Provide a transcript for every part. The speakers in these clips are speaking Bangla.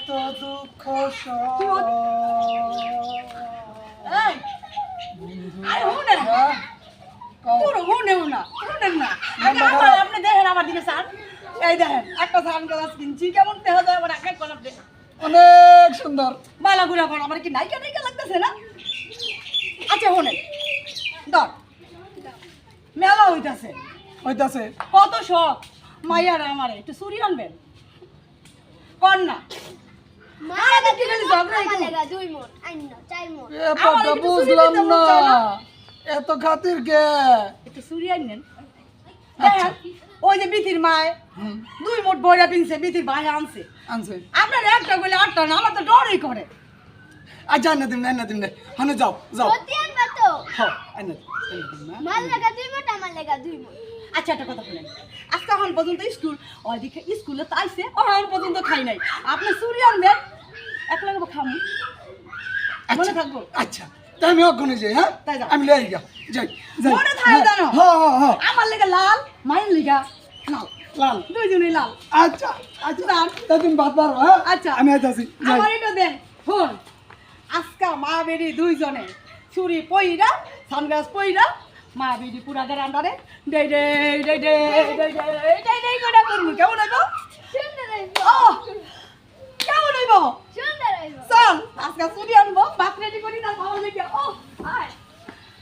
কত দুঃখ এই আরে হুনে না পুরো হুনেও না হুনেন না আপনি দেখেন আমার দিকে স্যার এই দেখেন একটা সানগ্লাস কিনছি কেমন দেখা যায় আমার এক কলম দেখে অনেক সুন্দর। মালা গুলা পর আমার কি নাইকা নাইকা লাগতেছে না আচ্ছা হুনেন ধর মেলা হইতাছে হইতাছে কত শখ মাইয়ার আমারে একটু চুরি আনবেন কর না আরে কি খালি ঝগড়া একটু ব্যাপারটা বুঝলাম না, এত খাতির কে? একটু চুরি আনেন দেখেন ওই যে বিথির মায় 2 মোট বইরা পিনছে বিথির ভাই আনছে আনছে আপনার একটা বলে 8টা না আমার তো ডরই করে আচ্ছা না দিন না দিন হানে যাও যাও হ্যাঁ আইনা আচ্ছা একটা কথা বলেন আজকে এখন পর্যন্ত স্কুল ওইদিকে স্কুলে তো আইসে এখন পর্যন্ত খাই নাই আপনি চুরি আনবেন এক লাগবো খামু মনে থাকবো আচ্ছা তাই আমি অগ্রণে যাই, হ্যাঁ তাই যাও। আমি লেই যাই যাই মনে থাকে জানো হ্যাঁ হ্যাঁ হ্যাঁ আমার লেগে লাল মায়ের লেগা লাল লাল দুইজনই লাল আচ্ছা আচ্ছা তা তুমি বাদ পারো, হ্যাঁ আচ্ছা আমি আইতাছি যাই আমার এটা দেন ফোন আজকা মা বেরি দুইজনে চুরি পইরা সানগ্লাস পইরা মা বেরি পুরা গান্ডারে ডেই ডেই ডেই ডেই ডেই ডেই ডেই ডেই করে করবো কেমন হইব ও কেমন হইব চল আজকা চুরি আনবো বাক রেডি করি না খাওয়ার লেগে ও আয়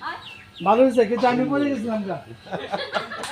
আয় ভালো হয়েছে কিন্তু আমি পড়ে গেছিলাম